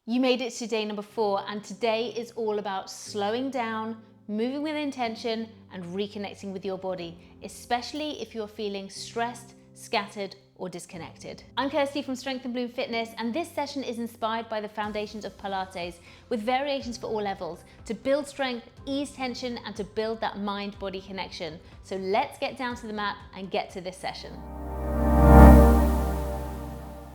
You made it to day number 4, and today is all about slowing down, moving with intention, and reconnecting with your body, especially if you're feeling stressed, scattered, or disconnected. I'm Kirsty from Strength and Bloom Fitness, and this session is inspired by the foundations of Pilates with variations for all levels to build strength, ease tension, and to build that mind-body connection. So let's get down to the mat and get to this session.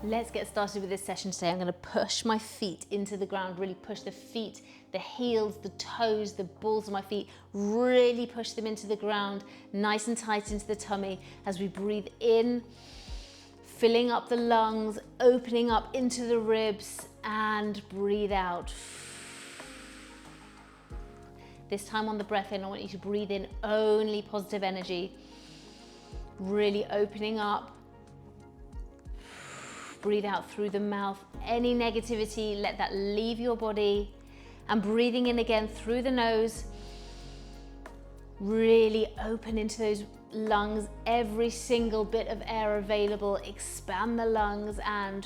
Let's get started with this session today. I'm going to push my feet into the ground, really push the feet, the heels, the toes, the balls of my feet, really push them into the ground, nice and tight into the tummy as we breathe in, filling up the lungs, opening up into the ribs, and breathe out. This time on the breath in, I want you to breathe in only positive energy, really opening up. Breathe out through the mouth. Any negativity, let that leave your body. And breathing in again through the nose. Really open into those lungs, every single bit of air available. Expand the lungs and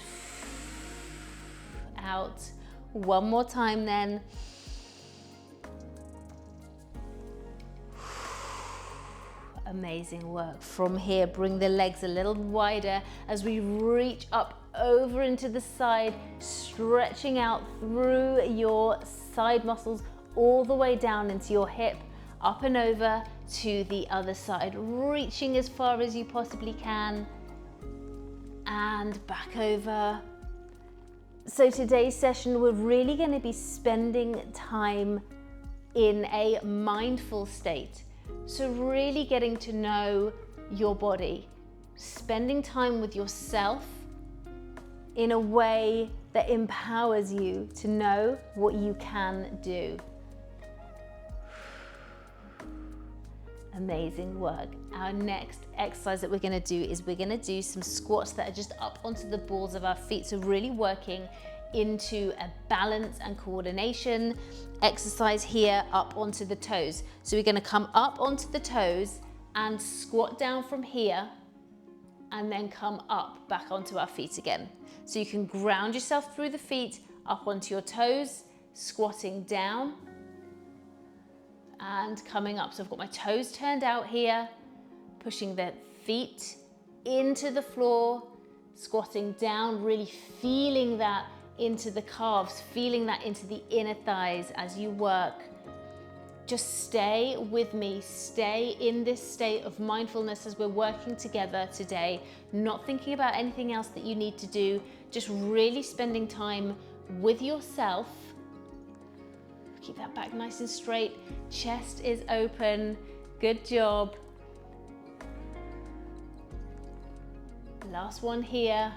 out. One more time then. Amazing work. From here, bring the legs a little wider as we reach up over into the side, stretching out through your side muscles all the way down into your hip, up and over to the other side, reaching as far as you possibly can, and back over. So today's session, we're really going to be spending time in a mindful state. So really getting to know your body, spending time with yourself in a way that empowers you to know what you can do. Amazing work. Our next exercise that we're going to do is we're going to do some squats that are just up onto the balls of our feet. So really working into a balance and coordination exercise here up onto the toes. So we're going to come up onto the toes and squat down from here and then come up back onto our feet again. So you can ground yourself through the feet up onto your toes, squatting down and coming up. So I've got my toes turned out here, pushing the feet into the floor, squatting down, really feeling that into the calves, feeling that into the inner thighs as you work. Just stay with me, stay in this state of mindfulness as we're working together today, not thinking about anything else that you need to do, just really spending time with yourself. Keep that back nice and straight, chest is open, good job. Last one here.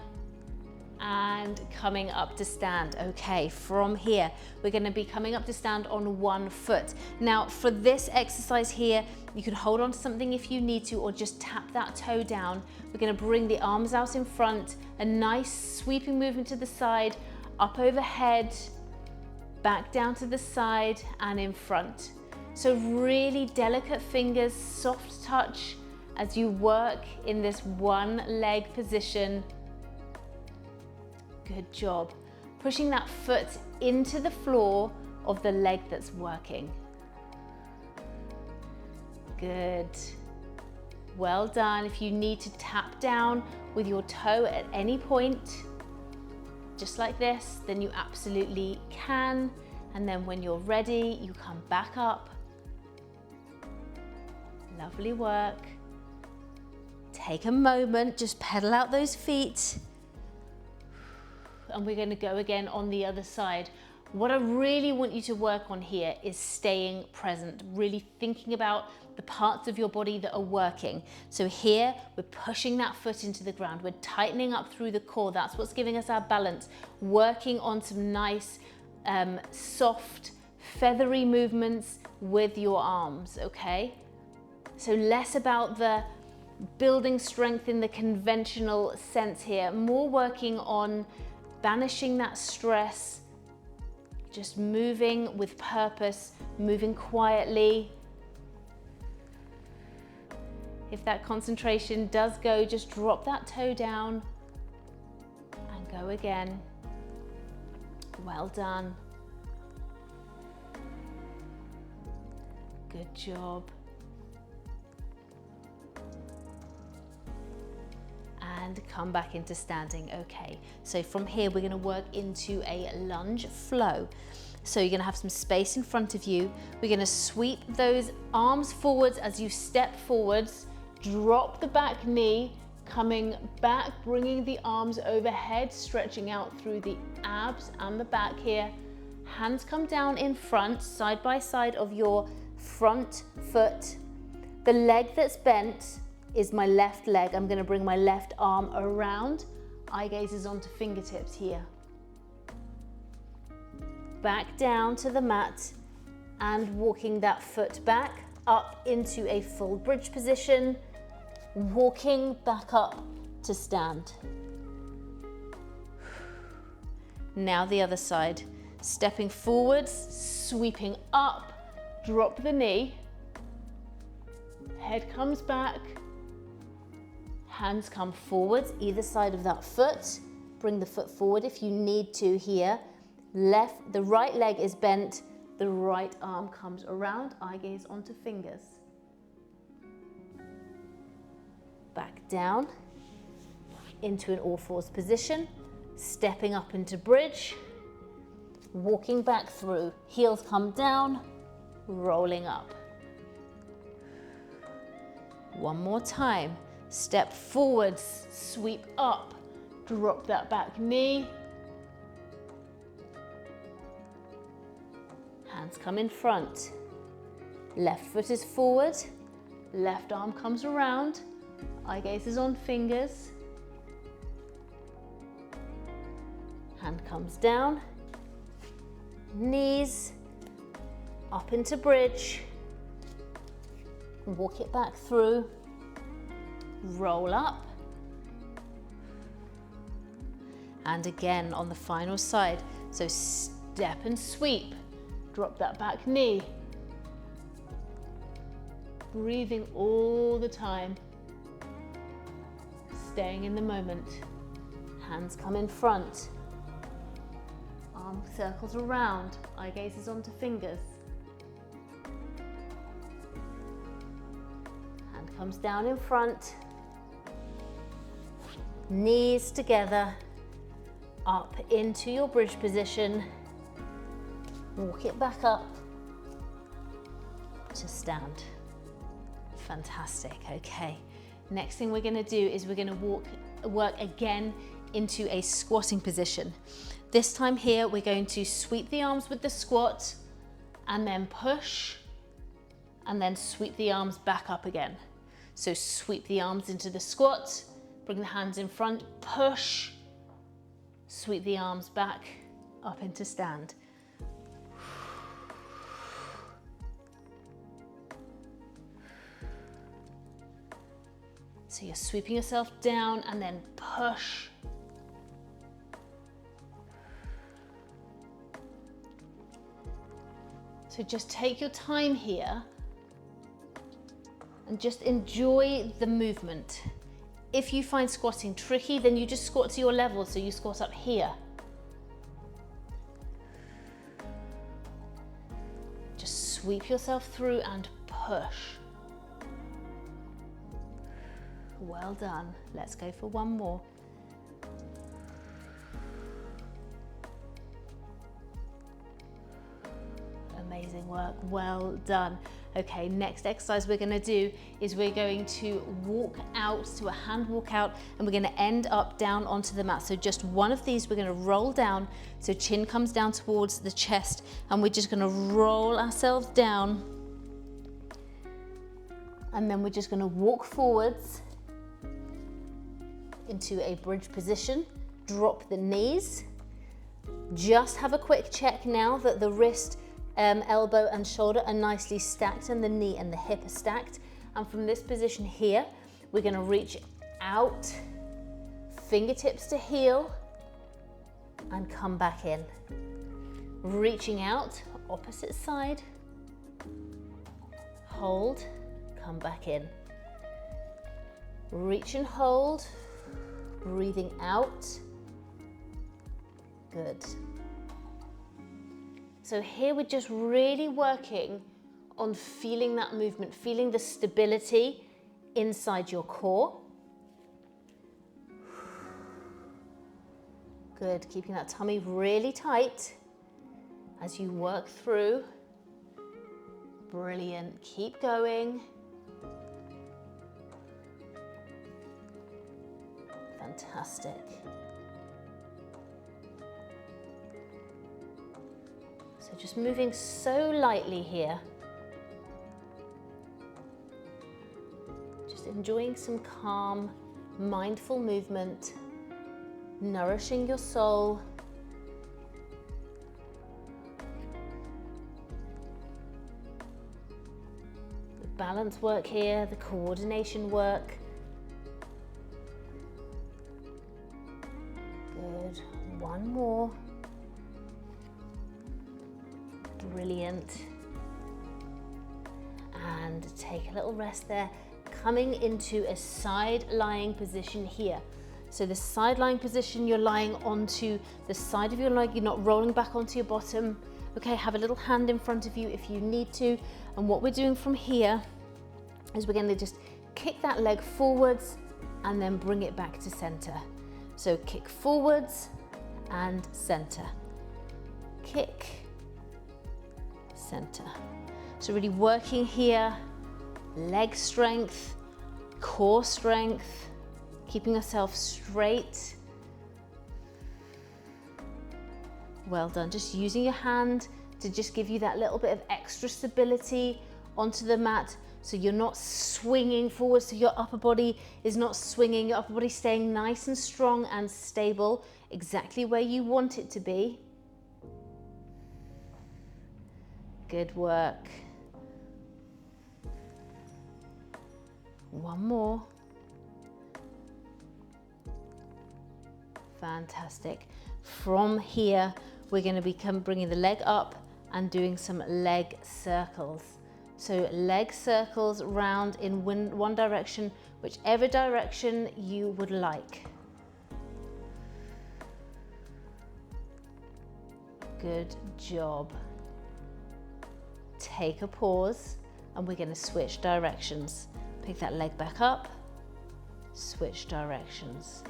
And coming up to stand. Okay, from here, we're going to be coming up to stand on one foot. Now, for this exercise here, you can hold on to something if you need to, or just tap that toe down. We're going to bring the arms out in front, a nice sweeping movement to the side, up overhead, back down to the side and in front. So really delicate fingers, soft touch as you work in this one leg position. Good job. Pushing that foot into the floor of the leg that's working. Good. Well done. If you need to tap down with your toe at any point, just like this, then you absolutely can. And then when you're ready, you come back up. Lovely work. Take a moment, just pedal out those feet. And we're going to go again on the other side. What I really want you to work on here is staying present, really thinking about the parts of your body that are working. So here, we're pushing that foot into the ground. We're tightening up through the core. That's what's giving us our balance. Working on some nice, soft, feathery movements with your arms, okay? So less about the building strength in the conventional sense here, more working on banishing that stress, just moving with purpose, moving quietly. If that concentration does go, just drop that toe down and go again. Well done. Good job. And come back into standing. Okay, so from here we're going to work into a lunge flow. So you're going to have some space in front of you. We're going to sweep those arms forwards as you step forwards. Drop the back knee, coming back, bringing the arms overhead, stretching out through the abs and the back here. Hands come down in front, side by side of your front foot. The leg that's bent is my left leg. I'm going to bring my left arm around. Eye gaze is onto fingertips here. Back down to the mat and walking that foot back up into a full bridge position, walking back up to stand. Now the other side, stepping forwards, sweeping up, drop the knee, head comes back, hands come forwards, either side of that foot, bring the foot forward if you need to here. The right leg is bent, the right arm comes around, eye gaze onto fingers. Back down into an all fours position, stepping up into bridge, walking back through, heels come down, rolling up. One more time, step forwards, sweep up, drop that back knee, hands come in front, left foot is forward, left arm comes around, eye gaze is on fingers, hand comes down, knees up into bridge, walk it back through, roll up, and again on the final side, so step and sweep, drop that back knee, breathing all the time, staying in the moment, hands come in front, arm circles around, eye gaze is onto fingers, hand comes down in front, knees together, up into your bridge position, walk it back up to stand. Fantastic. Okay, next thing we're going to do is we're going to work again into a squatting position. This time here we're going to sweep the arms with the squat and then push and then sweep the arms back up again. So sweep the arms into the squat, bring the hands in front, push, sweep the arms back up into stand. So you're sweeping yourself down and then push. So just take your time here and just enjoy the movement. If you find squatting tricky, then you just squat to your level, so you squat up here. Just sweep yourself through and push. Well done. Let's go for one more. Amazing work. Well done. Okay, next exercise we're going to do is we're going to walk out to a hand walk out, and we're going to end up down onto the mat. So just one of these, we're going to roll down, so chin comes down towards the chest, and we're just going to roll ourselves down, and then we're just going to walk forwards into a bridge position, drop the knees, just have a quick check now that the wrist, elbow and shoulder are nicely stacked and the knee and the hip are stacked. And from this position here, we're going to reach out, fingertips to heel, and come back in. Reaching out, opposite side, hold, come back in. Reach and hold, breathing out, good. So here we're just really working on feeling that movement, feeling the stability inside your core. Good, keeping that tummy really tight as you work through. Brilliant, keep going. Fantastic. So just moving so lightly here. Just enjoying some calm, mindful movement, nourishing your soul. The balance work here, the coordination work. Good, one more. Brilliant. And take a little rest there, coming into a side lying position here. So the side lying position, you're lying onto the side of your leg, you're not rolling back onto your bottom. Okay, have a little hand in front of you if you need to. And what we're doing from here is we're going to just kick that leg forwards and then bring it back to center. So kick forwards and center. Kick, center. So really working here, leg strength, core strength, keeping yourself straight. Well done. Just using your hand to just give you that little bit of extra stability onto the mat, so you're not swinging forward, so your upper body is not swinging, your upper body staying nice and strong and stable, exactly where you want it to be. Good work. One more. Fantastic. From here, we're going to become bringing the leg up and doing some leg circles. So leg circles round in one direction, whichever direction you would like. Good job. Take a pause and we're going to switch directions. Pick that leg back up, switch directions.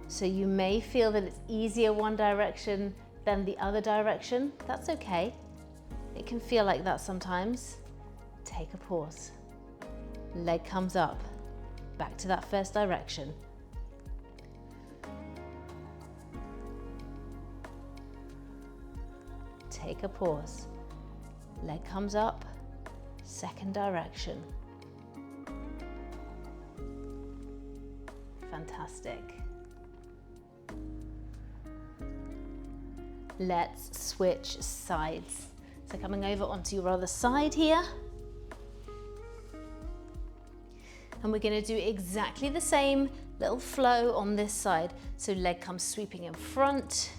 So you may feel that it's easier one direction than the other direction. That's okay. It can feel like that sometimes. Take a pause. Leg comes up, back to that first direction. Take a pause. Leg comes up, second direction. Fantastic. Let's switch sides. So coming over onto your other side here. And we're going to do exactly the same little flow on this side. So leg comes sweeping in front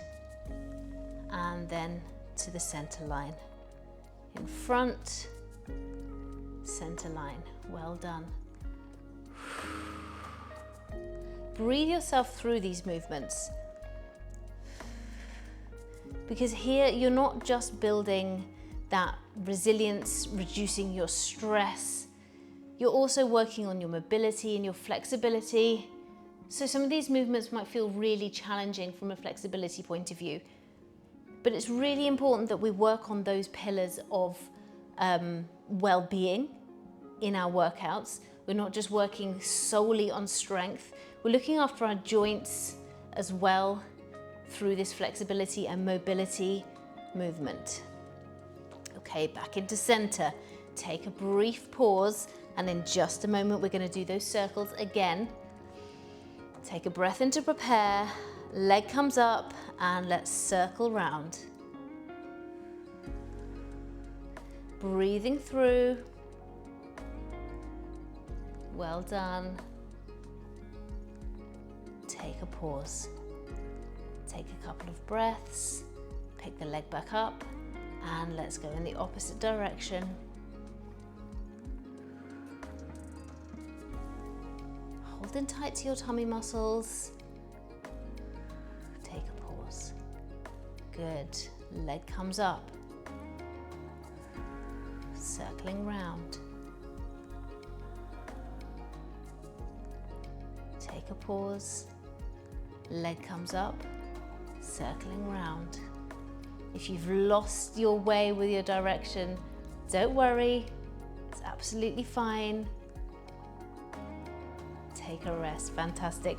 and then to the center line. In front, center line. Well done. Breathe yourself through these movements, because here you're not just building that resilience, reducing your stress, you're also working on your mobility and your flexibility. So some of these movements might feel really challenging from a flexibility point of view, but it's really important that we work on those pillars of well-being in our workouts. We're not just working solely on strength, we're looking after our joints as well through this flexibility and mobility movement. Okay, back into center. Take a brief pause, and in just a moment we're going to do those circles again. Take a breath in to prepare, leg comes up, and let's circle round. Breathing through. Well done. Take a pause. Take a couple of breaths, pick the leg back up, and let's go in the opposite direction. Holding tight to your tummy muscles. Take a pause. Good. Leg comes up. circling round. Take a pause, leg comes up, circling round. If you've lost your way with your direction, don't worry, it's absolutely fine. Take a rest, fantastic.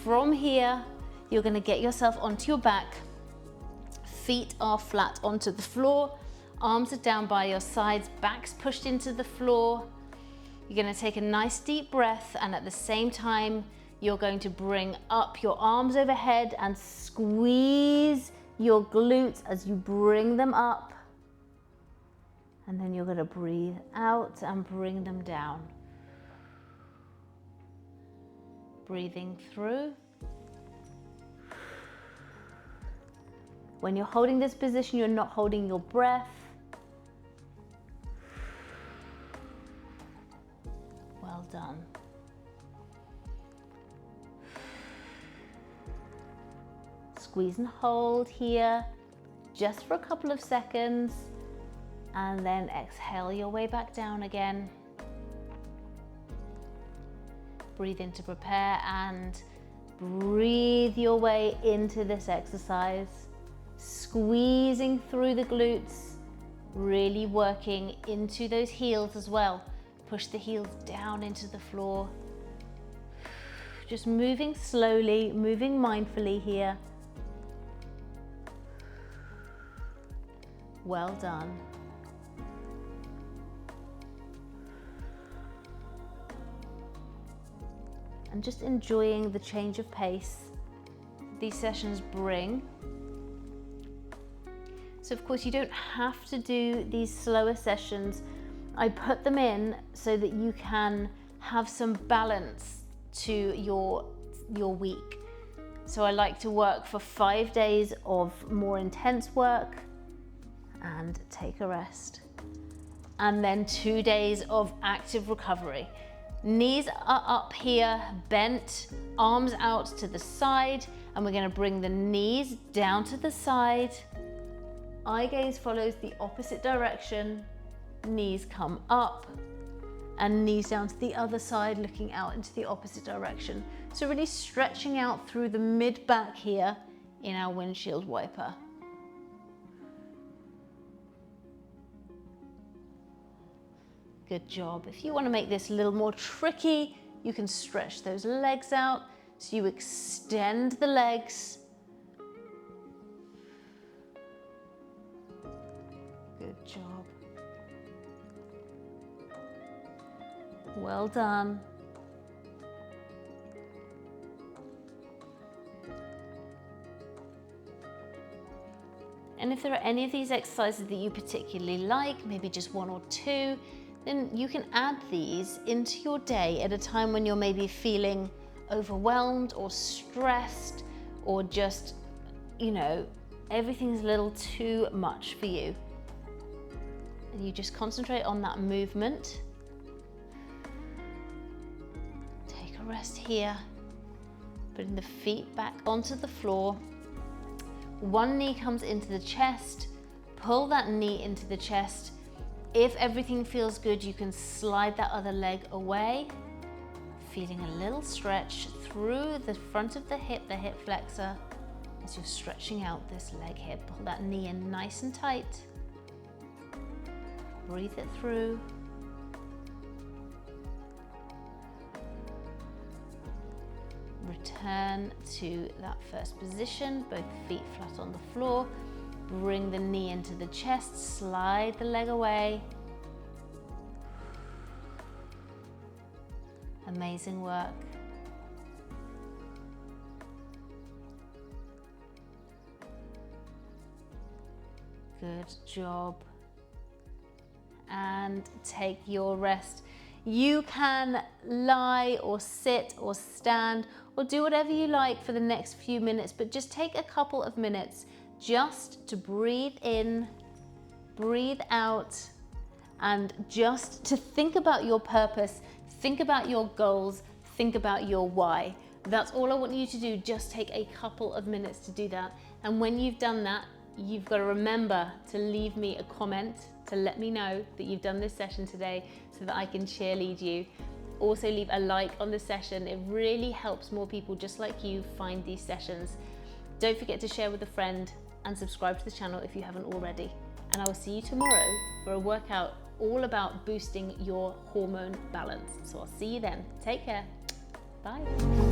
From here, you're gonna get yourself onto your back. Feet are flat onto the floor, arms are down by your sides, back's pushed into the floor. You're gonna take a nice deep breath, and at the same time, you're going to bring up your arms overhead and squeeze your glutes as you bring them up. And then you're gonna breathe out and bring them down. Breathing through. When you're holding this position, you're not holding your breath. Well done. Squeeze and hold here, just for a couple of seconds, and then exhale your way back down again. Breathe in to prepare and breathe your way into this exercise. Squeezing through the glutes, really working into those heels as well. Push the heels down into the floor. Just moving slowly, moving mindfully here. Well done. And just enjoying the change of pace these sessions bring. So of course you don't have to do these slower sessions. I put them in so that you can have some balance to your week. So I like to work for 5 days of more intense work and take a rest. And then 2 days of active recovery. Knees are up here, bent, arms out to the side, and we're gonna bring the knees down to the side. Eye gaze follows the opposite direction. Knees come up, and knees down to the other side, looking out into the opposite direction. So really stretching out through the mid-back here in our windshield wiper. Good job. If you want to make this a little more tricky, you can stretch those legs out. So you extend the legs. Good job. Well done. And if there are any of these exercises that you particularly like, maybe just one or two, then you can add these into your day at a time when you're maybe feeling overwhelmed or stressed, or just, you know, everything's a little too much for you. And you just concentrate on that movement. Take a rest here. Putting the feet back onto the floor. One knee comes into the chest. Pull that knee into the chest. If everything feels good, you can slide that other leg away. Feeling a little stretch through the front of the hip flexor, as you're stretching out this leg here. Pull that knee in nice and tight. Breathe it through. Return to that first position, both feet flat on the floor. Bring the knee into the chest, slide the leg away. Amazing work. Good job. And take your rest. You can lie or sit or stand or do whatever you like for the next few minutes, but just take a couple of minutes just to breathe in, breathe out, and just to think about your purpose, think about your goals, think about your why. That's all I want you to do. Just take a couple of minutes to do that. And when you've done that, you've got to remember to leave me a comment to let me know that you've done this session today so that I can cheerlead you. Also leave a like on the session. It really helps more people just like you find these sessions. Don't forget to share with a friend and subscribe to the channel if you haven't already. And I will see you tomorrow for a workout all about boosting your hormone balance. So I'll see you then. Take care. Bye.